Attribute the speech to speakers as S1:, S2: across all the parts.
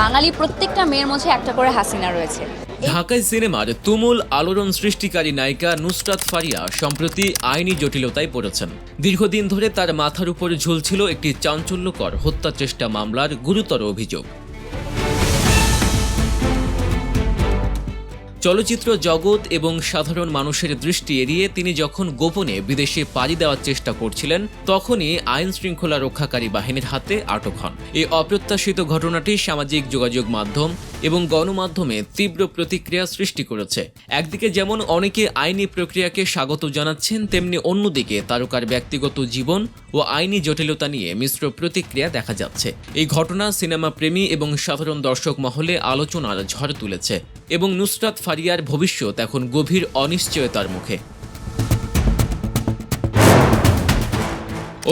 S1: বাঙালি প্রত্যেকটা মেয়ের মধ্যে একটা করে হাসিনা রয়েছে।
S2: ঢাকাই সিনেমার তুমুল আলোড়ন সৃষ্টিকারী নায়িকা নুসরাত ফারিয়া সম্প্রতি আইনি জটিলতায় পড়েছেন। দীর্ঘদিন ধরে তার মাথার উপর ঝুলছিল একটি চাঞ্চল্যকর হত্যা চেষ্টা মামলার গুরুতর অভিযোগ। চলচ্চিত্র জগৎ এবং সাধারণ মানুষের দৃষ্টি এড়িয়ে তিনি যখন গোপনে বিদেশে পাড়ি দেওয়ার চেষ্টা করছিলেন, তখনই আইন শৃঙ্খলা রক্ষাকারী বাহিনীর হাতে আটক হন। এই অপ্রত্যাশিত ঘটনাটি সামাজিক যোগাযোগ মাধ্যম এবং গণমাধ্যমে তীব্র প্রতিক্রিয়া সৃষ্টি করেছে। একদিকে যেমন অনেকে আইনি প্রক্রিয়াকে স্বাগত জানাচ্ছেন, তেমনি অন্যদিকে তারকার ব্যক্তিগত জীবন ও আইনি জটিলতা নিয়ে মিশ্র প্রতিক্রিয়া দেখা যাচ্ছে। এই ঘটনা সিনেমা প্রেমী এবং সাধারণ দর্শক মহলে আলোচনার ঝড় তুলেছে এবং নুসরাত ফারিয়ার ভবিষ্যৎ এখন গভীর অনিশ্চয়তার মুখে।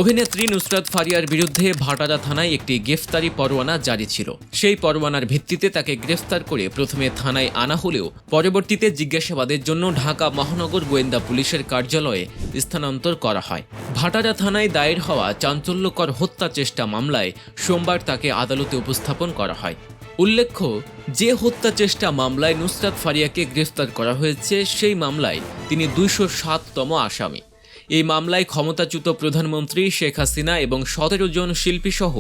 S2: অভিনেত্রী নুসরাত ফারিয়ার বিরুদ্ধে ভাটারা থানায় একটি গ্রেফতারি পরোয়ানা জারি ছিল। সেই পরোয়ানার ভিত্তিতে তাকে গ্রেফতার করে প্রথমে থানায় আনা হলেও পরবর্তীতে জিজ্ঞাসাবাদের জন্য ঢাকা মহানগর গোয়েন্দা পুলিশের কার্যালয়ে স্থানান্তর করা হয়। ভাটারা থানায় দায়ের হওয়া চাঞ্চল্যকর হত্যা চেষ্টা মামলায় সোমবার তাকে আদালতে উপস্থাপন করা হয়। উল্লেখ্য, যে হত্যা চেষ্টা মামলায় নুসরাত ফারিয়াকে গ্রেফতার করা হয়েছে, সেই মামলায় তিনি ২০৭তম আসামি। এই মামলায় ক্ষমতাচ্যুত প্রধানমন্ত্রী শেখ হাসিনা এবং ১৭ জন শিল্পীসহ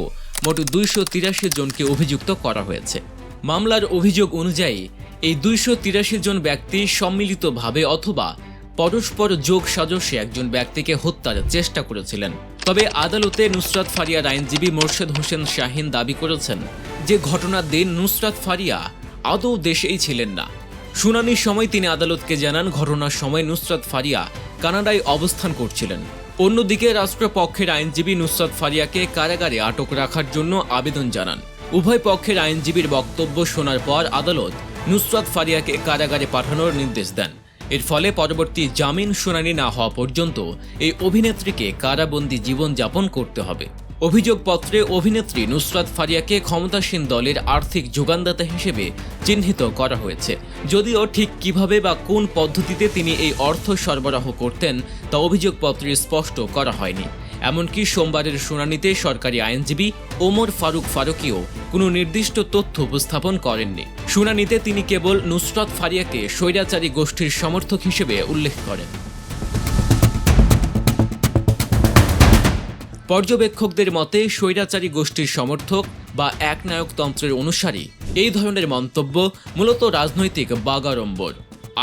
S2: মোট ২৮৩ জনকে অভিযুক্ত করা হয়েছে। মামলার অভিযোগ অনুযায়ী এই ২৮৩ জন ব্যক্তি সম্মিলিতভাবে অথবা পরস্পর যোগ সাজসে একজন ব্যক্তিকে হত্যার চেষ্টা করেছিলেন। তবে আদালতে নুসরাত ফারিয়ার আইনজীবী মোর্শেদ হোসেন শাহিন দাবি করেছেন যে ঘটনার দিন নুসরাত ফারিয়া আদৌ দেশেই ছিলেন না। শুনানির সময় তিনি আদালতকে জানান, ঘটনার সময় নুসরাত ফারিয়া কানাডায় অবস্থান করছিলেন। অন্যদিকে রাষ্ট্রপক্ষের আইনজীবী নুসরাত ফারিয়াকে কারাগারে আটক রাখার জন্য আবেদন জানান। উভয় পক্ষের আইনজীবীর বক্তব্য শোনার পর আদালত নুসরাত ফারিয়াকে কারাগারে পাঠানোর নির্দেশ দেন। এর ফলে পরবর্তী জামিন শুনানি না হওয়া পর্যন্ত এই অভিনেত্রীকে কারাবন্দী জীবনযাপন করতে হবে। অভিযোগপত্রে অভিনেত্রী নুসরাত ফারিয়াকে ক্ষমতাসীন দলের আর্থিক যোগানদাতা হিসেবে চিহ্নিত করা হয়েছে। যদিও ঠিক কিভাবে বা কোন পদ্ধতিতে তিনি এই অর্থ সরবরাহ করতেন তা অভিযোগপত্রে স্পষ্ট করা হয়নি। এমনকি সোমবারের শুনানিতে সরকারি আইনজীবী ওমর ফারুকিও কোনো নির্দিষ্ট তথ্য উপস্থাপন করেননি। শুনানিতে তিনি কেবল নুসরাত ফারিয়াকে স্বৈরাচারী গোষ্ঠীর সমর্থক হিসেবে উল্লেখ করেন। পর্যবেক্ষকদের মতে স্বৈরাচারী গোষ্ঠীর সমর্থক বা একনায়কতন্ত্রের অনুসারী এই ধরনের মন্তব্য মূলত রাজনৈতিক বাগাড়ম্বর।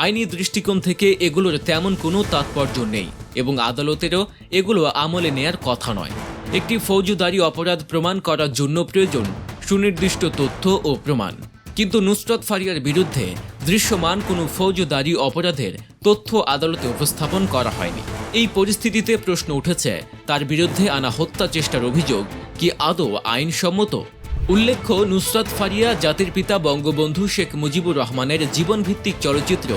S2: আইনি দৃষ্টিকোণ থেকে এগুলোর তেমন কোনো তাৎপর্য নেই এবং আদালতেরও এগুলো আমলে নেয়ার কথা নয়। একটি ফৌজদারি অপরাধ প্রমাণ করার জন্য প্রয়োজন সুনির্দিষ্ট তথ্য ও প্রমাণ, কিন্তু নুসরাত ফারিয়ার বিরুদ্ধে দৃশ্যমান কোনো ফৌজদারি অপরাধের তথ্য আদালতে উপস্থাপন করা হয়নি। এই পরিস্থিতিতে প্রশ্ন উঠেছে, তার বিরুদ্ধে আনা হত্যা চেষ্টার অভিযোগ কি আদৌ আইনসম্মত? উল্লেখ্য, নুসরাত ফারিয়া জাতির পিতা বঙ্গবন্ধু শেখ মুজিবুর রহমানের জীবনভিত্তিক চলচ্চিত্র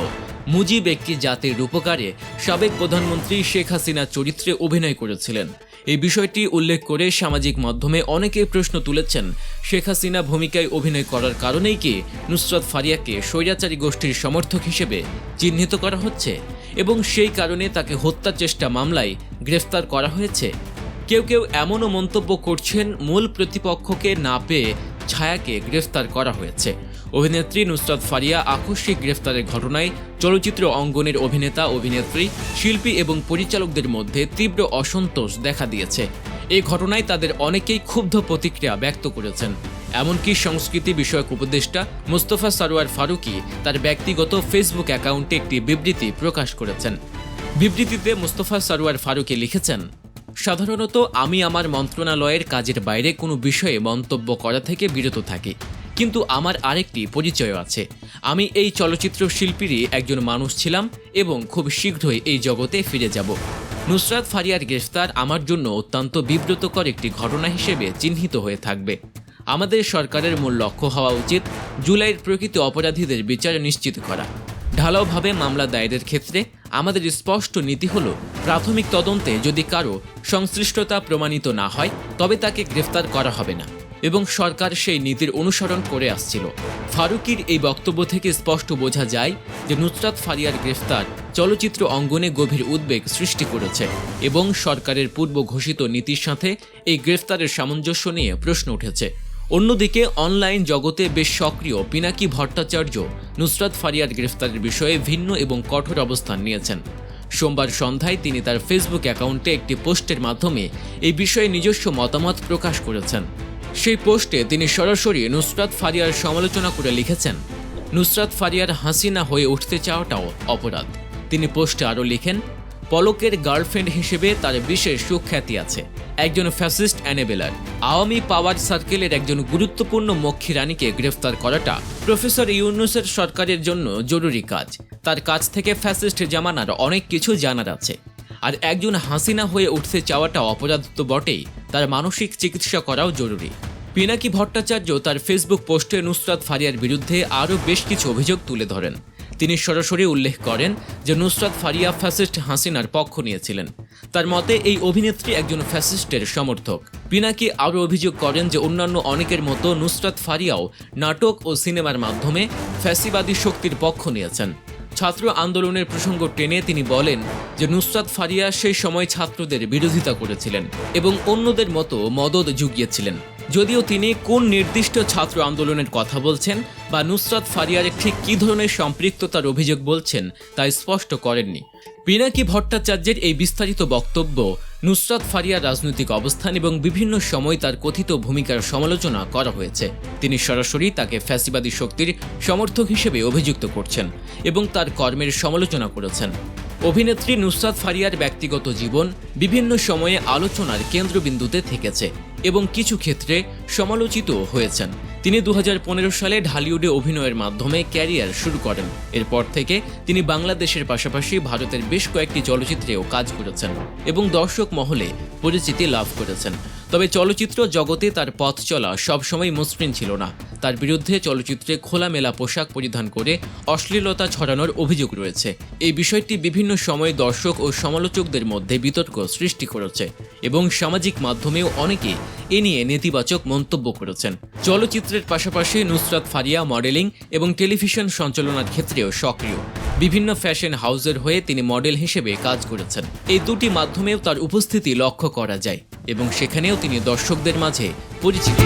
S2: মুজিব একটি জাতির রূপকারে সাবেক প্রধানমন্ত্রী শেখ হাসিনা চরিত্রে অভিনয় করেছিলেন। এই বিষয়টি উল্লেখ করে সামাজিক মাধ্যমে অনেকে প্রশ্ন তুলেছেন, শেখ হাসিনা ভূমিকায় অভিনয় করার কারণেই কি নুসরাত ফারিয়াকে স্বৈরাচারী গোষ্ঠীর সমর্থক হিসেবে চিহ্নিত করা হচ্ছে এবং সেই কারণে তাকে হত্যা চেষ্টা মামলায় গ্রেফতার করা হয়েছে? কেউ কেউ এমনও মন্তব্য করছেন, মূল প্রতিপক্ষকে না পেয়ে ছায়াকে গ্রেফতার করা হয়েছে। অভিনেত্রী নুসরাত ফারিয়া আকস্মিক গ্রেফতারের ঘটনায় চলচ্চিত্র অঙ্গনের অভিনেতা, অভিনেত্রী, শিল্পী এবং পরিচালকদের মধ্যে তীব্র অসন্তোষ দেখা দিয়েছে। এই ঘটনায় তাদের অনেকেই ক্ষুব্ধ প্রতিক্রিয়া ব্যক্ত করেছেন। এমনকি সংস্কৃতি বিষয়ক উপদেষ্টা মোস্তফা সরোয়ার ফারুকী তার ব্যক্তিগত ফেসবুক অ্যাকাউন্টে একটি বিবৃতি প্রকাশ করেছেন। বিবৃতিতে মোস্তফা সরোয়ার ফারুকী লিখেছেন, সাধারণত আমি আমার মন্ত্রণালয়ের কাজের বাইরে কোনো বিষয়ে মন্তব্য করা থেকে বিরত থাকি, কিন্তু আমার আরেকটি পরিচয় আছে। আমি এই চলচ্চিত্র শিল্পীরই একজন মানুষ ছিলাম এবং খুব শীঘ্রই এই জগতে ফিরে যাব। নুসরাত ফারিয়ার গ্রেফতার আমার জন্য অত্যন্ত বিব্রতকর একটি ঘটনা হিসেবে চিহ্নিত হয়ে থাকবে। আমাদের সরকারের মূল লক্ষ্য হওয়া উচিত জুলাইয়ের প্রকৃত অপরাধীদের বিচার নিশ্চিত করা। ঢালাওভাবে মামলা দায়েরের ক্ষেত্রে আমাদের স্পষ্ট নীতি হল, প্রাথমিক তদন্তে যদি কারো সংশ্লিষ্টতা প্রমাণিত না হয় তবে তাকে গ্রেফতার করা হবে না, এবং সরকার সেই নীতির অনুসরণ করে আসছিল। ফারুকীর এই বক্তব্য থেকে স্পষ্ট বোঝা যায় যে নুসরাত ফারিয়ার গ্রেফতার চলচ্চিত্র অঙ্গনে গভীর উদ্বেগ সৃষ্টি করেছে এবং সরকারের পূর্ব ঘোষিত নীতির সাথে এই গ্রেফতারের সামঞ্জস্য নিয়ে প্রশ্ন উঠেছে। অন্যদিকে অনলাইন জগতে বেশ সক্রিয় পিনাকি ভট্টাচার্য নুসরাত ফারিয়ার গ্রেফতারের বিষয়ে ভিন্ন এবং কঠোর অবস্থান নিয়েছেন। সোমবার সন্ধ্যায় তিনি তার ফেসবুক অ্যাকাউন্টে একটি পোস্টের মাধ্যমে এই বিষয়ে নিজস্ব মতামত প্রকাশ করেছেন। সেই পোস্টে তিনি সরাসরি নুসরাত ফারিয়ার সমালোচনা করে লিখেছেন, নুসরাত ফারিয়ার হাসিনা হয়ে উঠতে চাওয়াটাও অপরাধ। তিনি পোস্টে আরও লিখেন, পলকের গার্লফ্রেন্ড হিসেবে তার বিশেষ সুখ্যাতি আছে। একজন ফ্যাসিস্ট অ্যানেবেলার, আওয়ামী পাওয়ার সার্কেলের একজন গুরুত্বপূর্ণ মক্ষী রানীকে গ্রেফতার করাটা প্রফেসর ইউনূসের সরকারের জন্য জরুরি কাজ। তার কাছ থেকে ফ্যাসিস্ট জামানার অনেক কিছু জানার আছে। আর একজন হাসিনা হয়ে উঠতে চাওয়াটা অপরাধ তো বটেই, তার মানসিক চিকিৎসা করাও জরুরি। পিনাকি ভট্টাচার্য তার ফেসবুক পোস্টে নুসরাত ফারিয়ার বিরুদ্ধে আরও বেশ কিছু অভিযোগ তুলে ধরেন। তিনি সরাসরি উল্লেখ করেন যে নুসরাত ফারিয়া ফ্যাসিস্ট হাসিনার পক্ষ নিয়েছিলেন। তার মতে এই অভিনেত্রী একজন ফ্যাসিস্টের সমর্থক। পিনাকি আরও অভিযোগ করেন যে অন্যান্য অনেকের মতো নুসরাত ফারিয়াও নাটক ও সিনেমার মাধ্যমে ফ্যাসিবাদী শক্তির পক্ষ নিয়েছেন। ছাত্র আন্দোলনের প্রসঙ্গ টেনে তিনি বলেন যে নুসরাত ফারিয়া সেই সময় ছাত্রদের বিরোধিতা করেছিলেন এবং অন্যদের মতো মদদ জুগিয়েছিলেন। যদিও তিনি কোন নির্দিষ্ট ছাত্র আন্দোলনের কথা বলছেন বা নুসরাত ফারিয়ার ঠিক কী ধরনের সম্পৃক্ততার অভিযোগ বলছেন তা স্পষ্ট করেননি। পিনাকি ভট্টাচার্যের এই বিস্তারিত বক্তব্য নুসরাত ফারিয়ার রাজনৈতিক অবস্থান এবং বিভিন্ন সময় তার কথিত ভূমিকার সমালোচনা করা হয়েছে। তিনি সরাসরি তাকে ফ্যাসিবাদী শক্তির সমর্থক হিসেবে অভিযুক্ত করছেন এবং তার কর্মের সমালোচনা করেছেন। অভিনেত্রী নুসরাত ফারিয়ার ব্যক্তিগত জীবন বিভিন্ন সময়ে আলোচনার কেন্দ্রবিন্দুতে থেকেছে এবং কিছু ক্ষেত্রে সমালোচিত হয়েছেন। তিনি 2015 সালে ঢালিউডে অভিনয়ের মাধ্যমে ক্যারিয়ার শুরু করেন। এরপর থেকে তিনি বাংলাদেশের পাশাপাশি ভারতের বেশ কয়েকটি চলচ্চিত্রেও কাজ করেছেন এবং দর্শক মহলে পরিচিতি লাভ করেছেন। তবে চলচ্চিত্র জগতে তার পথ চলা সবসময় মসৃণ ছিল না। তার বিরুদ্ধে চলচ্চিত্রে খোলামেলা পোশাক পরিধান করে অশ্লীলতা ছড়ানোর অভিযোগ রয়েছে। এই বিষয়টি বিভিন্ন সময়ে দর্শক ও সমালোচকদের মধ্যে বিতর্ক সৃষ্টি করেছে এবং সামাজিক মাধ্যমেও অনেকে এ নিয়ে নেতিবাচক মন্তব্য করেছেন। চলচ্চিত্রের পাশাপাশি নুসরাত ফারিয়া মডেলিং এবং টেলিভিশন সঞ্চালনার ক্ষেত্রেও সক্রিয়। বিভিন্ন ফ্যাশন হাউসের হয়ে তিনি মডেল হিসেবে কাজ করেছেন। এই দুটি মাধ্যমেও তার উপস্থিতি লক্ষ্য করা যায় এবং সেখানেও তিনি দর্শকদের মাঝে পরিচিত।